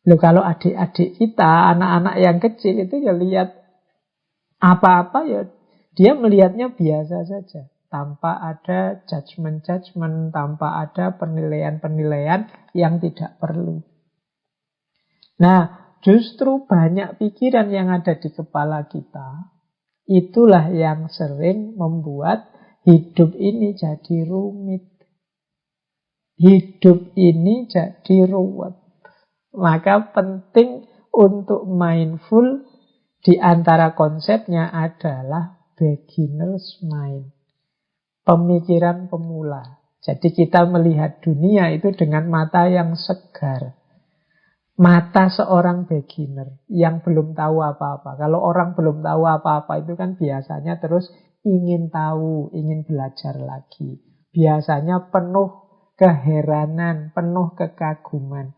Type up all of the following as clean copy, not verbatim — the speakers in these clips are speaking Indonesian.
Loh, kalau adik-adik kita, anak-anak yang kecil itu ya lihat apa-apa ya dia melihatnya biasa saja, tanpa ada judgement-judgement, tanpa ada penilaian-penilaian yang tidak perlu. Nah, justru banyak pikiran yang ada di kepala kita, itulah yang sering membuat hidup ini jadi rumit. Hidup ini jadi ruwet. Maka penting untuk mindful, di antara konsepnya adalah beginner's mind. Pemikiran pemula. Jadi kita melihat dunia itu dengan mata yang segar. Mata seorang beginner yang belum tahu apa-apa. Kalau orang belum tahu apa-apa itu kan biasanya terus ingin tahu, ingin belajar lagi. Biasanya penuh keheranan, penuh kekaguman.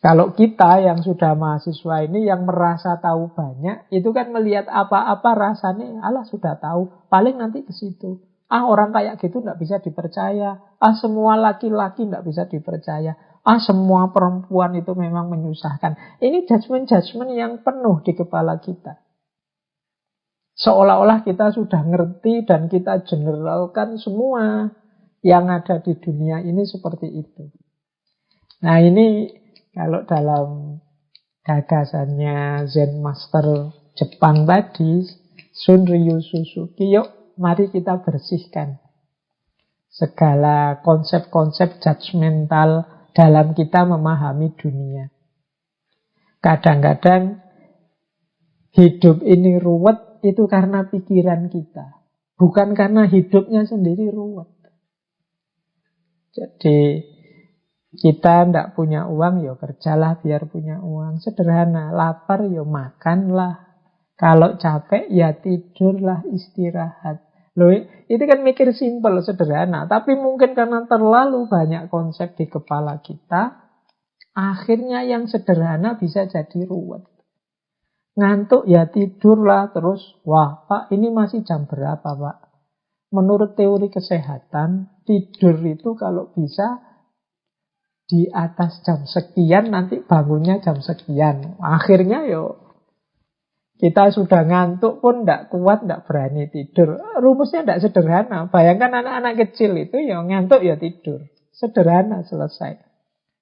Kalau kita yang sudah mahasiswa ini yang merasa tahu banyak, itu kan melihat apa-apa rasanya, alah sudah tahu, paling nanti ke situ. Orang kayak gitu tidak bisa dipercaya. Semua laki-laki tidak bisa dipercaya. Semua perempuan itu memang menyusahkan. Ini judgement-judgement yang penuh di kepala kita. Seolah-olah kita sudah ngerti dan kita generalkan semua yang ada di dunia ini seperti itu. Nah, ini kalau dalam gagasannya Zen Master Jepang tadi, Shunryu Suzuki, yuk mari kita bersihkan segala konsep-konsep judgmental dalam kita memahami dunia. Kadang-kadang hidup ini ruwet itu karena pikiran kita, bukan karena hidupnya sendiri ruwet. Jadi kita tidak punya uang, ya kerjalah biar punya uang. Sederhana, lapar ya makanlah. Kalau capek ya tidurlah, istirahat. Loh, itu kan mikir simpel, sederhana. Tapi mungkin karena terlalu banyak konsep di kepala kita, akhirnya yang sederhana bisa jadi ruwet. Ngantuk ya tidurlah terus. Wah, Pak, ini masih jam berapa, Pak? Menurut teori kesehatan, tidur itu kalau bisa di atas jam sekian, nanti bangunnya jam sekian. Akhirnya kita sudah ngantuk pun tidak kuat, tidak berani tidur. Rumusnya tidak sederhana. Bayangkan anak-anak kecil itu ngantuk ya tidur. Sederhana, selesai.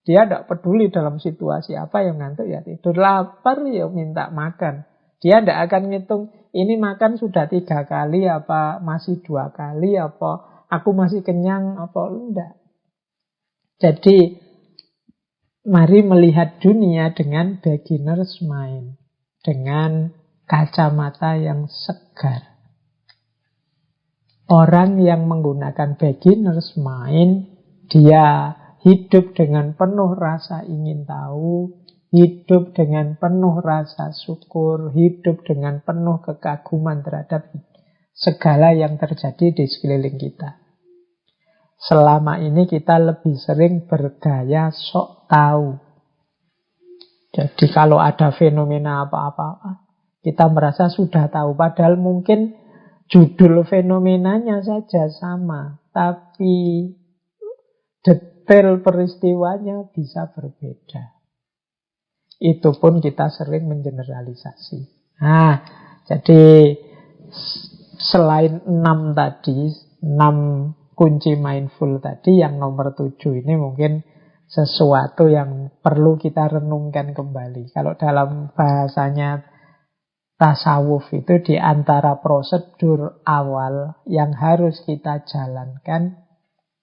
Dia tidak peduli dalam situasi apa, yang ngantuk ya tidur. Lapar ya minta makan. Dia tidak akan ngitung, ini makan sudah 3 kali, apa masih 2 kali, apa aku masih kenyang, apa enggak. Jadi mari melihat dunia dengan beginner's mind, dengan kacamata yang segar. Orang yang menggunakan beginner's mind, dia hidup dengan penuh rasa ingin tahu, hidup dengan penuh rasa syukur, hidup dengan penuh kekaguman terhadap segala yang terjadi di sekeliling kita. Selama ini kita lebih sering bergaya sok tahu. Jadi kalau ada fenomena apa-apa, kita merasa sudah tahu. Padahal mungkin judul fenomenanya saja sama, tapi detail peristiwanya bisa berbeda. Itu pun kita sering mengeneralisasi. Nah, jadi selain 6 tadi, 6 kunci mindful tadi, yang nomor 7 ini mungkin sesuatu yang perlu kita renungkan kembali. Kalau dalam bahasanya tasawuf itu, di antara prosedur awal yang harus kita jalankan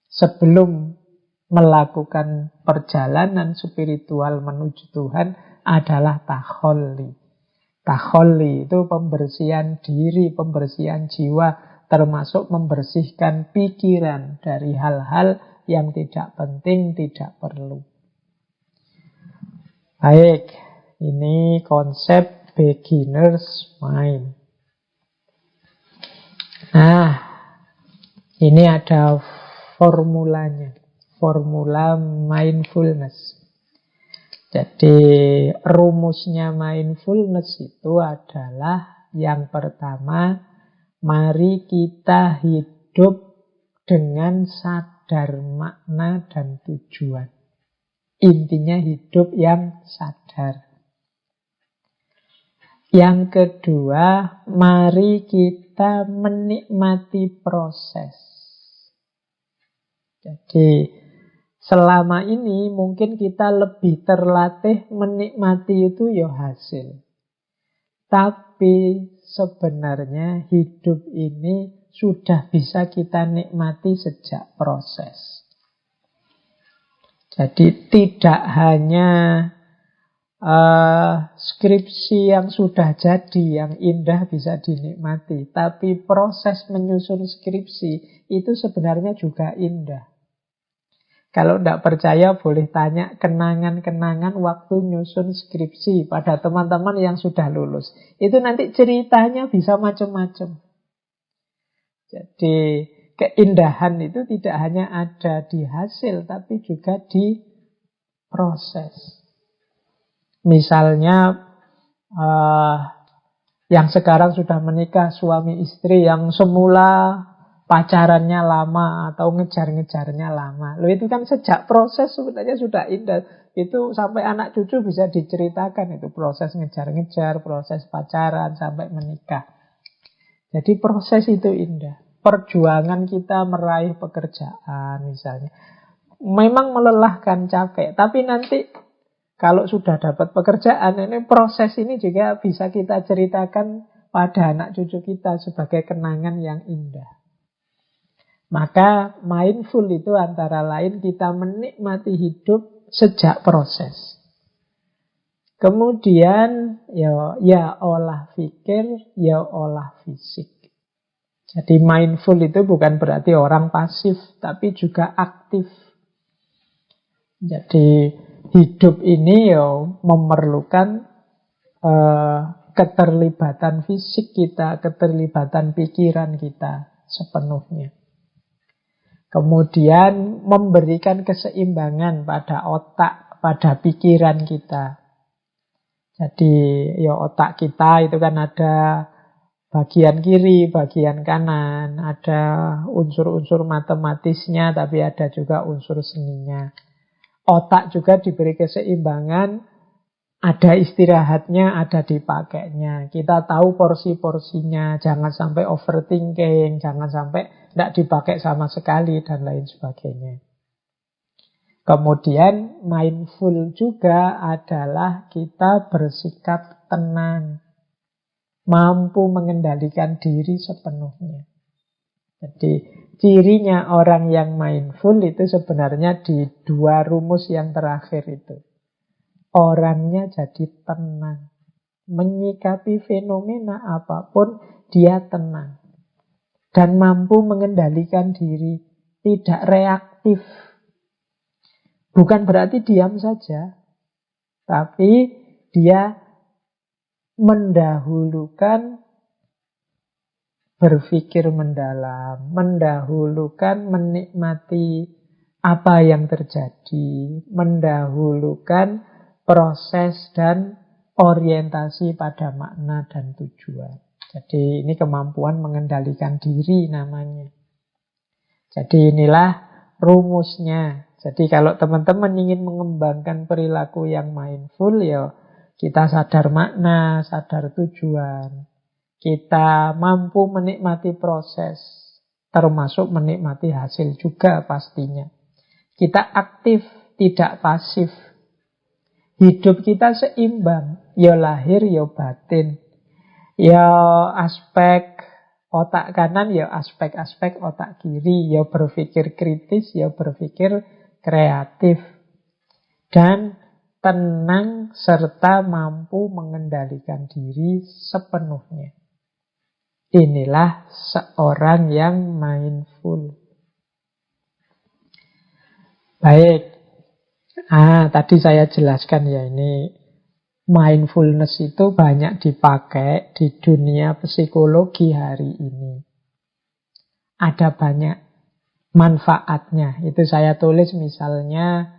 sebelum melakukan perjalanan spiritual menuju Tuhan adalah takholli. Takholli itu pembersihan diri, pembersihan jiwa, termasuk membersihkan pikiran dari hal-hal yang tidak penting, tidak perlu. Baik, ini konsep beginner's mind. Nah, ini ada formulanya, formula mindfulness. Jadi rumusnya mindfulness itu adalah yang pertama, mari kita hidup dengan sadar makna dan tujuan. Intinya hidup yang sadar. Yang kedua, mari kita menikmati proses. Jadi selama ini mungkin kita lebih terlatih menikmati itu ya hasil. Tapi sebenarnya hidup ini sudah bisa kita nikmati sejak proses. Jadi tidak hanya skripsi yang sudah jadi, yang indah bisa dinikmati, tapi proses menyusun skripsi itu sebenarnya juga indah. Kalau tidak percaya boleh tanya kenangan-kenangan waktu nyusun skripsi pada teman-teman yang sudah lulus. Itu nanti ceritanya bisa macam-macam. Jadi keindahan itu tidak hanya ada di hasil, tapi juga di proses. Misalnya yang sekarang sudah menikah, suami istri yang semula pacarannya lama atau ngejar-ngejarnya lama. Loh itu kan sejak proses sebenarnya sudah indah. Itu sampai anak cucu bisa diceritakan itu proses ngejar-ngejar, proses pacaran sampai menikah. Jadi proses itu indah. Perjuangan kita meraih pekerjaan misalnya memang melelahkan, capek, tapi nanti kalau sudah dapat pekerjaan ini, proses ini juga bisa kita ceritakan pada anak cucu kita sebagai kenangan yang indah. Maka mindful itu antara lain kita menikmati hidup sejak proses. Kemudian ya olah pikir, ya olah fisik. Jadi mindful itu bukan berarti orang pasif, tapi juga aktif. Jadi hidup ini memerlukan keterlibatan fisik kita, keterlibatan pikiran kita sepenuhnya. Kemudian memberikan keseimbangan pada otak, pada pikiran kita. Jadi otak kita itu kan ada bagian kiri, bagian kanan, ada unsur-unsur matematisnya, tapi ada juga unsur seninya. Otak juga diberi keseimbangan, ada istirahatnya, ada dipakainya. Kita tahu porsi-porsinya, jangan sampai overthinking, jangan sampai tidak dipakai sama sekali, dan lain sebagainya. Kemudian mindful juga adalah kita bersikap tenang, mampu mengendalikan diri sepenuhnya. Jadi cirinya orang yang mindful itu sebenarnya di dua rumus yang terakhir itu. Orangnya jadi tenang. Menyikapi fenomena apapun dia tenang. Dan mampu mengendalikan diri. Tidak reaktif. Bukan berarti diam saja. Tapi dia mendahulukan berpikir mendalam, mendahulukan menikmati apa yang terjadi, mendahulukan proses dan orientasi pada makna dan tujuan. Jadi ini kemampuan mengendalikan diri namanya. Jadi inilah rumusnya. Jadi kalau teman-teman ingin mengembangkan perilaku yang mindful, kita sadar makna, sadar tujuan. Kita mampu menikmati proses, termasuk menikmati hasil juga pastinya. Kita aktif, tidak pasif. Hidup kita seimbang, ya lahir, ya batin. Ya aspek otak kanan, ya aspek-aspek otak kiri. Ya berpikir kritis, ya berpikir kreatif. Dan tenang serta mampu mengendalikan diri sepenuhnya. Inilah seorang yang mindful. Baik. Tadi saya jelaskan ini mindfulness itu banyak dipakai di dunia psikologi hari ini. Ada banyak manfaatnya. Itu saya tulis misalnya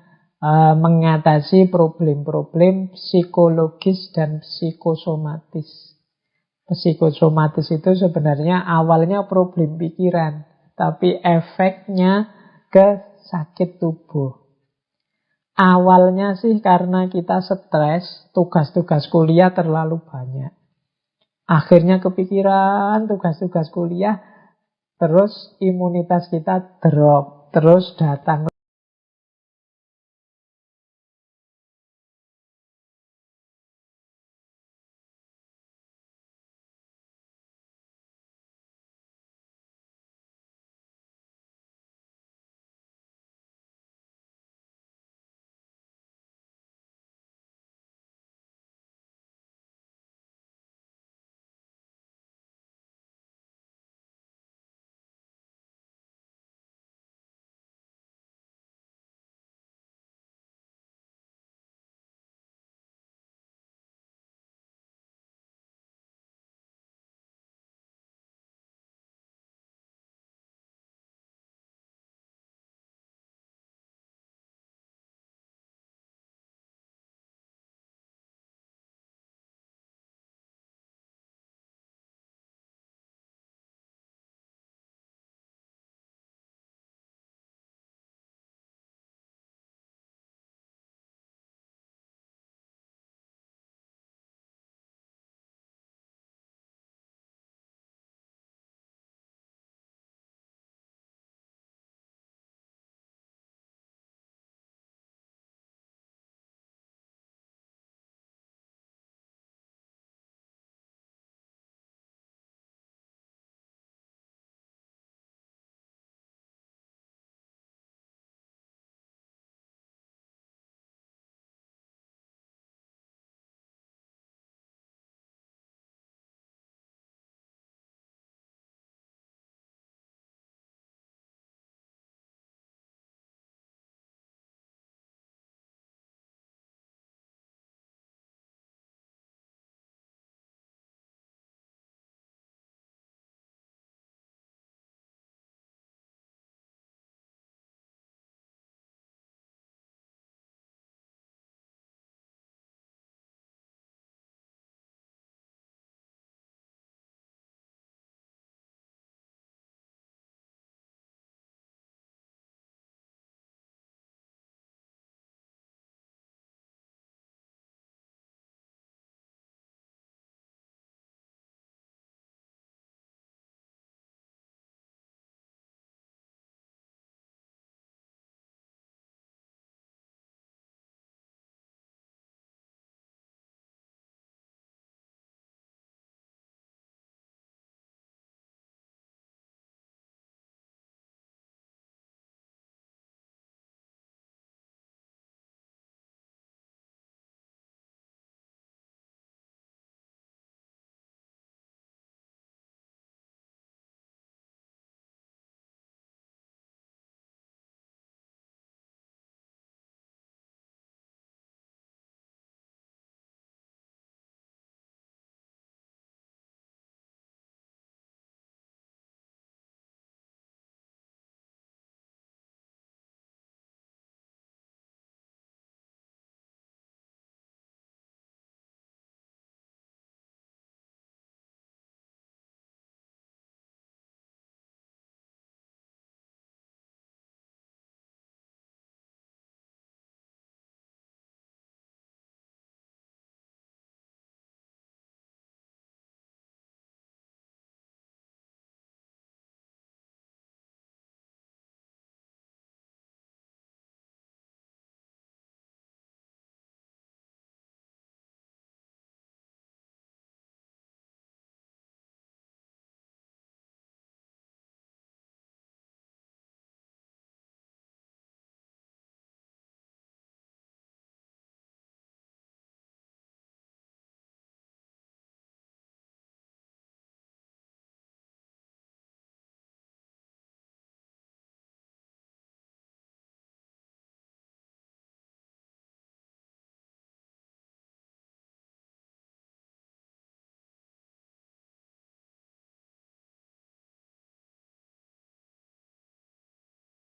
mengatasi problem-problem psikologis dan psikosomatis. Psikosomatis itu sebenarnya awalnya problem pikiran, tapi efeknya ke sakit tubuh. Awalnya sih karena kita stres, tugas-tugas kuliah terlalu banyak. Akhirnya kepikiran tugas-tugas kuliah, terus imunitas kita drop, terus datang